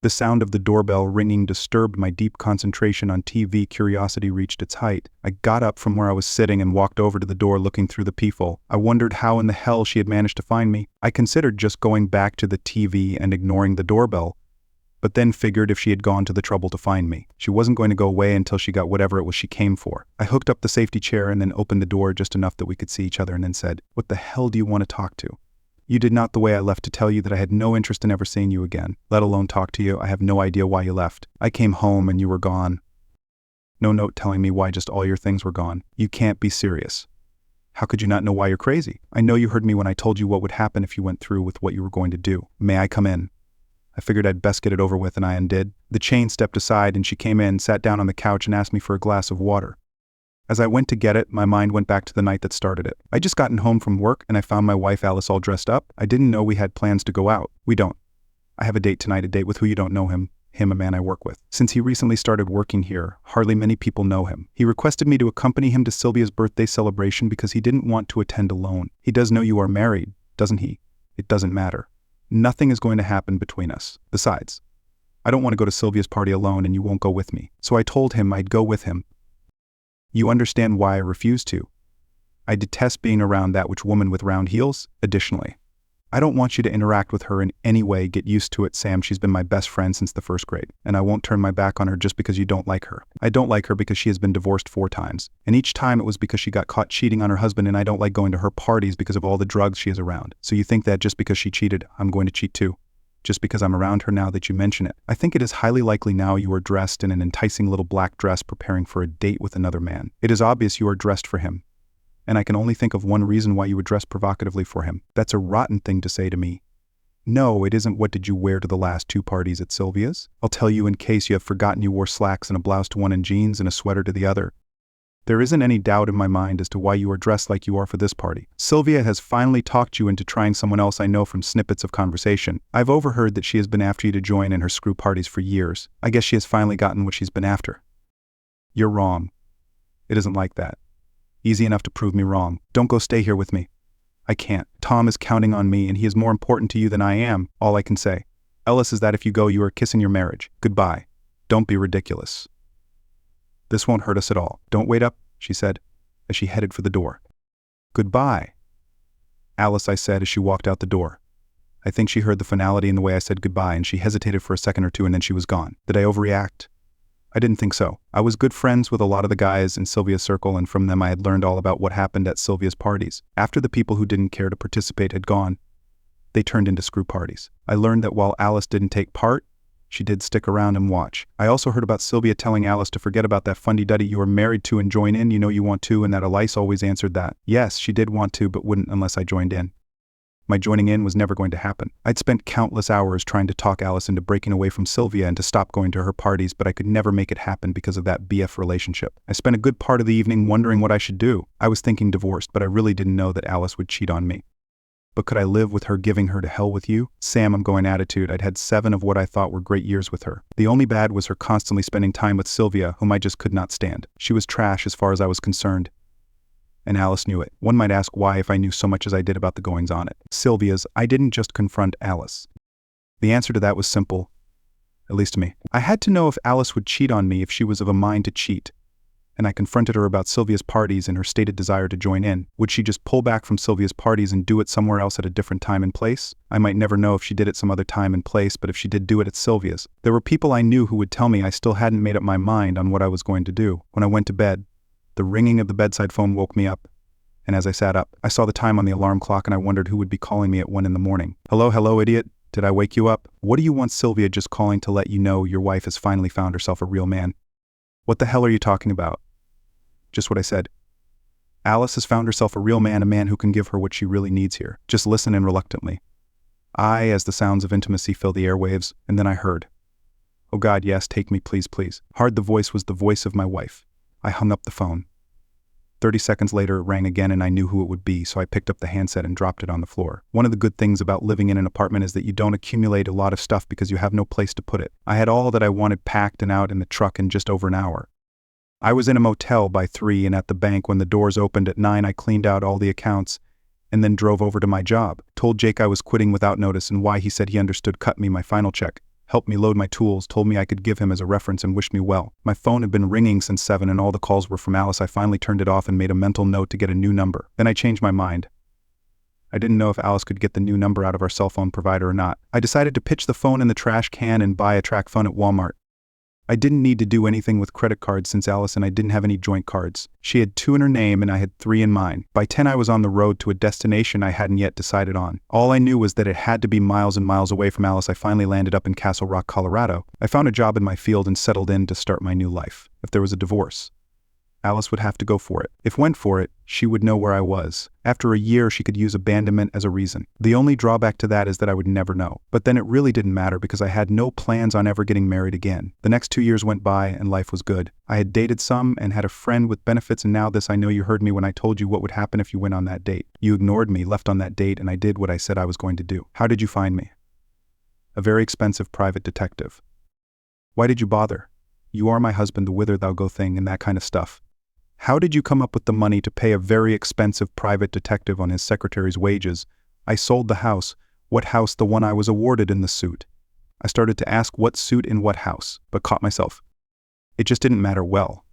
The sound of the doorbell ringing disturbed my deep concentration on TV. Curiosity reached its height. I got up from where I was sitting and walked over to the door, looking through the peephole. I wondered how in the hell she had managed to find me. I considered just going back to the TV and ignoring the doorbell, but then figured if she had gone to the trouble to find me, she wasn't going to go away until she got whatever it was she came for. I hooked up the safety chair and then opened the door just enough that we could see each other and then said, "What the hell do you want to talk to?" "You did not the way I left to tell you that I had no interest in ever seeing you again, let alone talk to you. I have no idea why you left. I came home and you were gone. No note telling me why just all your things were gone. You can't be serious. How could you not know why you're crazy? I know you heard me when I told you what would happen if you went through with what you were going to do. May I come in?" I figured I'd best get it over with, and I undid. The chain stepped aside and she came in, sat down on the couch and asked me for a glass of water. As I went to get it, my mind went back to the night that started it. I just gotten home from work and I found my wife Alice all dressed up. I didn't know we had plans to go out. We don't. I have a date tonight, a date with who you don't know him, a man I work with. Since he recently started working here, hardly many people know him. He requested me to accompany him to Sylvia's birthday celebration because he didn't want to attend alone. He does know you are married, doesn't he? It doesn't matter. Nothing is going to happen between us. Besides, I don't want to go to Sylvia's party alone and you won't go with me. So I told him I'd go with him. You understand why I refuse to. I detest being around that woman with round heels. Additionally, I don't want you to interact with her in any way. Get used to it, Sam. She's been my best friend since the first grade, and I won't turn my back on her just because you don't like her. I don't like her because she has been divorced 4 times, and each time it was because she got caught cheating on her husband, and I don't like going to her parties because of all the drugs she is around. So you think that just because she cheated, I'm going to cheat too? Just because I'm around her now that you mention it. I think it is highly likely now you are dressed in an enticing little black dress preparing for a date with another man. It is obvious you are dressed for him. And I can only think of one reason why you would dress provocatively for him. That's a rotten thing to say to me. No, it isn't. What did you wear to the last 2 parties at Sylvia's? I'll tell you in case you have forgotten. You wore slacks and a blouse to one and jeans and a sweater to the other. There isn't any doubt in my mind as to why you are dressed like you are for this party. Sylvia has finally talked you into trying someone else. I know from snippets of conversation. I've overheard that she has been after you to join in her screw parties for years. I guess she has finally gotten what she's been after. You're wrong. It isn't like that. Easy enough to prove me wrong. Don't go stay here with me. I can't. Tom is counting on me and he is more important to you than I am. All I can say, Ellis, is that if you go, you are kissing your marriage. Goodbye. Don't be ridiculous. This won't hurt us at all. Don't wait up, she said, as she headed for the door. Goodbye, Alice, I said as she walked out the door. I think she heard the finality in the way I said goodbye, and she hesitated for a second or two and then she was gone. Did I overreact? I didn't think so. I was good friends with a lot of the guys in Sylvia's circle, and from them I had learned all about what happened at Sylvia's parties. After the people who didn't care to participate had gone, they turned into screw parties. I learned that while Alice didn't take part, she did stick around and watch. I also heard about Sylvia telling Alice to forget about that fundy-duddy you were married to and join in. You know you want to, and that Elise always answered that. Yes, she did want to, but wouldn't unless I joined in. My joining in was never going to happen. I'd spent countless hours trying to talk Alice into breaking away from Sylvia and to stop going to her parties, but I could never make it happen because of that BF relationship. I spent a good part of the evening wondering what I should do. I was thinking divorced, but I really didn't know that Alice would cheat on me. But could I live with her giving her to hell with you? Sam, I'm going attitude. I'd had 7 of what I thought were great years with her. The only bad was her constantly spending time with Sylvia, whom I just could not stand. She was trash as far as I was concerned. And Alice knew it. One might ask why if I knew so much as I did about the goings-on at Sylvia's. I didn't just confront Alice. The answer to that was simple, at least to me. I had to know if Alice would cheat on me if she was of a mind to cheat. And I confronted her about Sylvia's parties and her stated desire to join in. Would she just pull back from Sylvia's parties and do it somewhere else at a different time and place? I might never know if she did it some other time and place, but if she did do it at Sylvia's, there were people I knew who would tell me I still hadn't made up my mind on what I was going to do. When I went to bed, the ringing of the bedside phone woke me up. And as I sat up, I saw the time on the alarm clock and I wondered who would be calling me at 1 a.m. Hello, idiot. Did I wake you up? What do you want Sylvia just calling to let you know your wife has finally found herself a real man? What the hell are you talking about? Just what I said. Alice has found herself a real man, a man who can give her what she really needs here. Just listen in reluctantly. As the sounds of intimacy filled the airwaves, and then I heard, "Oh God, yes, take me, please, please." Hard the voice was the voice of my wife. I hung up the phone. 30 seconds later it rang again and I knew who it would be, so I picked up the handset and dropped it on the floor. One of the good things about living in an apartment is that you don't accumulate a lot of stuff because you have no place to put it. I had all that I wanted packed and out in the truck in just over an hour. I was in a motel by 3 and at the bank when the doors opened at 9. I cleaned out all the accounts and then drove over to my job. Told Jake I was quitting without notice and why he said he understood cut me my final check. helped me load my tools, told me I could give him as a reference and wished me well. My phone had been ringing since 7 and all the calls were from Alice. I finally turned it off and made a mental note to get a new number. Then I changed my mind. I didn't know if Alice could get the new number out of our cell phone provider or not. I decided to pitch the phone in the trash can and buy a track phone at Walmart. I didn't need to do anything with credit cards since Alice and I didn't have any joint cards. She had 2 in her name and I had 3 in mine. By 10 I was on the road to a destination I hadn't yet decided on. All I knew was that it had to be miles and miles away from Alice. I finally landed up in Castle Rock, Colorado. I found a job in my field and settled in to start my new life. If there was a divorce, Alice would have to go for it. If went for it, she would know where I was. After a year, she could use abandonment as a reason. The only drawback to that is that I would never know. But then it really didn't matter because I had no plans on ever getting married again. The next 2 years went by and life was good. I had dated some and had a friend with benefits, and now this. I know you heard me when I told you what would happen if you went on that date. You ignored me, left on that date, and I did what I said I was going to do. How did you find me? A very expensive private detective. Why did you bother? You are my husband, the whither thou go thing, and that kind of stuff. How did you come up with the money to pay a very expensive private detective on his secretary's wages? I sold the house. What house? The one I was awarded in the suit. I started to ask what suit in what house, but caught myself. It just didn't matter. Well,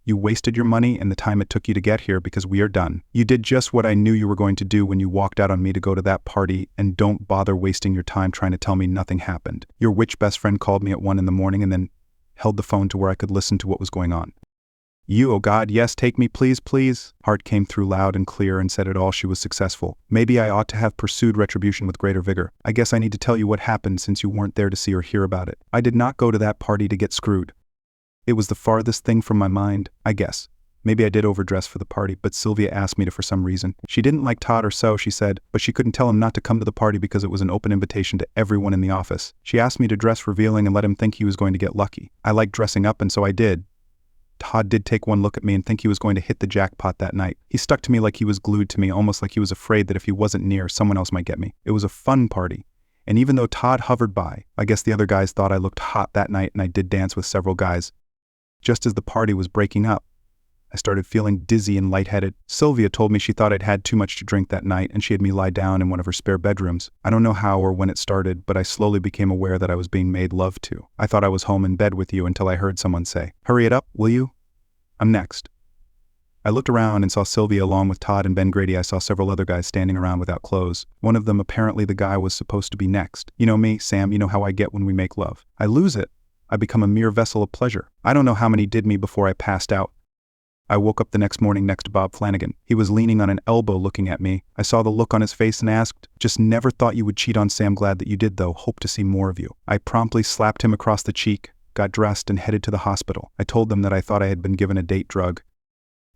you wasted your money and the time it took you to get here because we are done. You did just what I knew you were going to do when you walked out on me to go to that party, and don't bother wasting your time trying to tell me nothing happened. Your witch best friend called me at 1 in the morning and then held the phone to where I could listen to what was going on. You, oh God, yes, take me, please, please. Heart came through loud and clear and said it all. She was successful. Maybe I ought to have pursued retribution with greater vigor. I guess I need to tell you what happened since you weren't there to see or hear about it. I did not go to that party to get screwed. It was the farthest thing from my mind, I guess. Maybe I did overdress for the party, but Sylvia asked me to for some reason. She didn't like Todd or so, she said, but she couldn't tell him not to come to the party because it was an open invitation to everyone in the office. She asked me to dress revealing and let him think he was going to get lucky. I liked dressing up, and so I did. Todd did take one look at me and think he was going to hit the jackpot that night. He stuck to me like he was glued to me, almost like he was afraid that if he wasn't near, someone else might get me. It was a fun party. And even though Todd hovered by, I guess the other guys thought I looked hot that night, and I did dance with several guys. Just as the party was breaking up, I started feeling dizzy and lightheaded. Sylvia told me she thought I'd had too much to drink that night, and she had me lie down in one of her spare bedrooms. I don't know how or when it started, but I slowly became aware that I was being made love to. I thought I was home in bed with you until I heard someone say, "Hurry it up, will you? I'm next." I looked around and saw Sylvia along with Todd and Ben Grady. I saw several other guys standing around without clothes. One of them, apparently the guy, was supposed to be next. You know me, Sam, you know how I get when we make love. I lose it. I become a mere vessel of pleasure. I don't know how many did me before I passed out. I woke up the next morning next to Bob Flanagan. He was leaning on an elbow looking at me. I saw the look on his face and asked, "Just never thought you would cheat on Sam. Glad that you did, though. Hope to see more of you." I promptly slapped him across the cheek, got dressed, and headed to the hospital. I told them that I thought I had been given a date drug.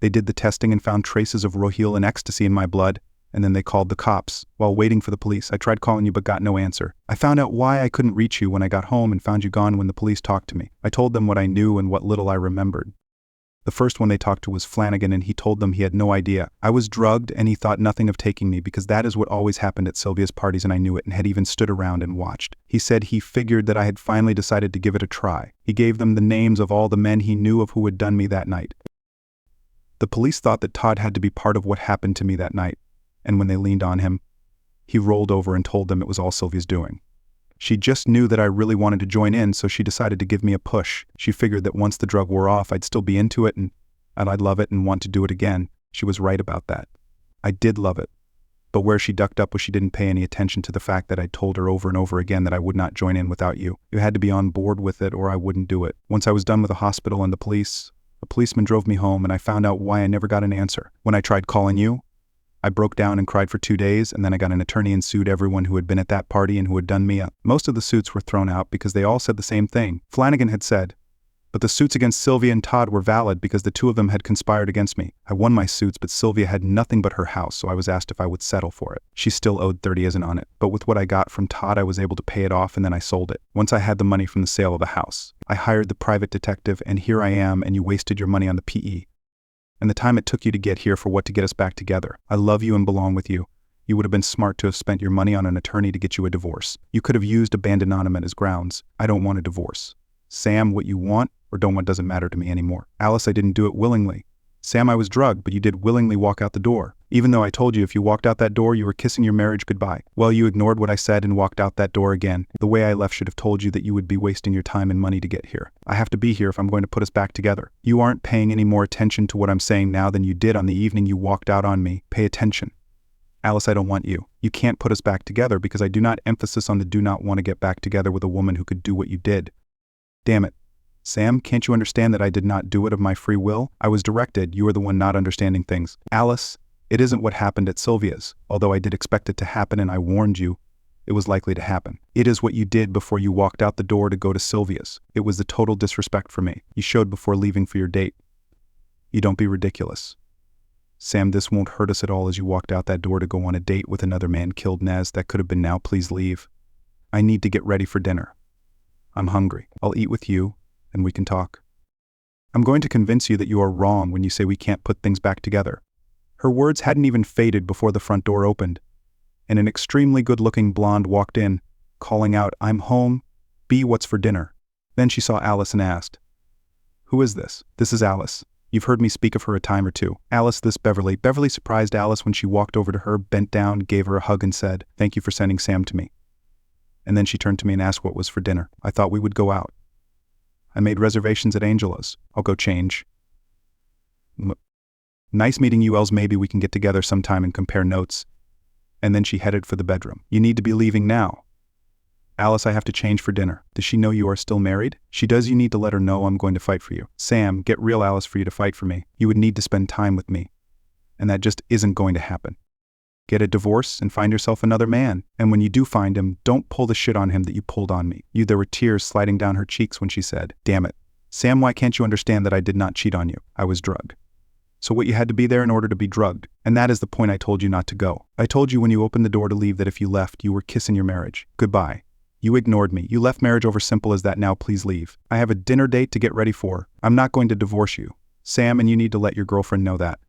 They did the testing and found traces of Rohypnol and ecstasy in my blood, and then they called the cops. While waiting for the police, I tried calling you but got no answer. I found out why I couldn't reach you when I got home and found you gone when the police talked to me. I told them what I knew and what little I remembered. The first one they talked to was Flanagan, and he told them he had no idea. I was drugged, and he thought nothing of taking me because that is what always happened at Sylvia's parties, and I knew it and had even stood around and watched. He said he figured that I had finally decided to give it a try. He gave them the names of all the men he knew of who had done me that night. The police thought that Todd had to be part of what happened to me that night, and when they leaned on him, he rolled over and told them it was all Sylvia's doing. She just knew that I really wanted to join in, so she decided to give me a push. She figured that once the drug wore off, I'd still be into it and I'd love it and want to do it again. She was right about that. I did love it. But where she ducked up was she didn't pay any attention to the fact that I'd told her over and over again that I would not join in without you. You had to be on board with it or I wouldn't do it. Once I was done with the hospital and the police, a policeman drove me home and I found out why I never got an answer. When I tried calling you, I broke down and cried for 2 days, and then I got an attorney and sued everyone who had been at that party and who had done me up. Most of the suits were thrown out because they all said the same thing. Flanagan had said, but the suits against Sylvia and Todd were valid because the 2 of them had conspired against me. I won my suits, but Sylvia had nothing but her house, so I was asked if I would settle for it. She still owed 30,000 on it, but with what I got from Todd, I was able to pay it off, and then I sold it. Once I had the money from the sale of the house, I hired the private detective, and here I am, and you wasted your money on the PE. And the time it took you to get here for what to get us back together. I love you and belong with you. You would have been smart to have spent your money on an attorney to get you a divorce. You could have used abandonment as grounds. I don't want a divorce. Sam, what you want or don't want doesn't matter to me anymore. Alice, I didn't do it willingly. Sam, I was drugged, but you did willingly walk out the door. Even though I told you if you walked out that door, you were kissing your marriage goodbye. Well, you ignored what I said and walked out that door again. The way I left should have told you that you would be wasting your time and money to get here. I have to be here if I'm going to put us back together. You aren't paying any more attention to what I'm saying now than you did on the evening you walked out on me. Pay attention. Alice, I don't want you. You can't put us back together because I do not emphasis on the do not want to get back together with a woman who could do what you did. Damn it. Sam, can't you understand that I did not do it of my free will? I was directed. You are the one not understanding things. Alice, it isn't what happened at Sylvia's, although I did expect it to happen and I warned you it was likely to happen. It is what you did before you walked out the door to go to Sylvia's. It was the total disrespect for me. You showed before leaving for your date. You don't be ridiculous. Sam, this won't hurt us at all as you walked out that door to go on a date with another man killed Nez. That could have been now. Please leave. I need to get ready for dinner. I'm hungry. I'll eat with you and we can talk. I'm going to convince you that you are wrong when you say we can't put things back together. Her words hadn't even faded before the front door opened, and an extremely good-looking blonde walked in, calling out, I'm home. B, what's for dinner? Then she saw Alice and asked, Who is this? This is Alice. You've heard me speak of her a time or two. Alice, this Beverly. Beverly surprised Alice when she walked over to her, bent down, gave her a hug and said, Thank you for sending Sam to me. And then she turned to me and asked what was for dinner. I thought we would go out. I made reservations at Angela's. I'll go change. Nice meeting you, Els. Maybe we can get together sometime and compare notes. And then she headed for the bedroom. You need to be leaving now. Alice, I have to change for dinner. Does she know you are still married? She does. You need to let her know I'm going to fight for you. Sam, get real, Alice, for you to fight for me. You would need to spend time with me. And that just isn't going to happen. Get a divorce and find yourself another man. And when you do find him, don't pull the shit on him that you pulled on me. There were tears sliding down her cheeks when she said, Damn it. Sam, why can't you understand that I did not cheat on you? I was drugged. So what, you had to be there in order to be drugged? And that is the point I told you not to go. I told you when you opened the door to leave that if you left, you were kissing your marriage. Goodbye. You ignored me. You left marriage over. Simple as that. Now please leave. I have a dinner date to get ready for. I'm not going to divorce you, Sam, and you need to let your girlfriend know that.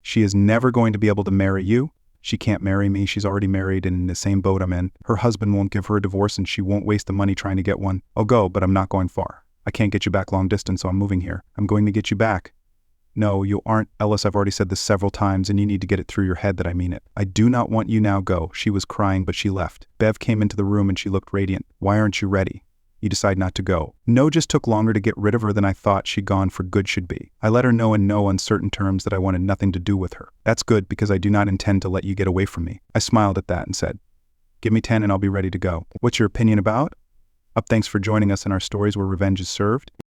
She is never going to be able to marry you. She can't marry me. She's already married and in the same boat I'm in. Her husband won't give her a divorce and she won't waste the money trying to get one. I'll go, but I'm not going far. I can't get you back long distance, so I'm moving here. I'm going to get you back. No, you aren't, Ellis. I've already said this several times and you need to get it through your head that I mean it. I do not want you now. Go. She was crying, but she left. Bev came into the room and she looked radiant. Why aren't you ready? You decide not to go. No, just took longer to get rid of her than I thought. She gone for good should be. I let her know in no uncertain terms that I wanted nothing to do with her. That's good because I do not intend to let you get away from me. I smiled at that and said, Give me 10 and I'll be ready to go. What's your opinion about? Thanks for joining us in our stories where revenge is served.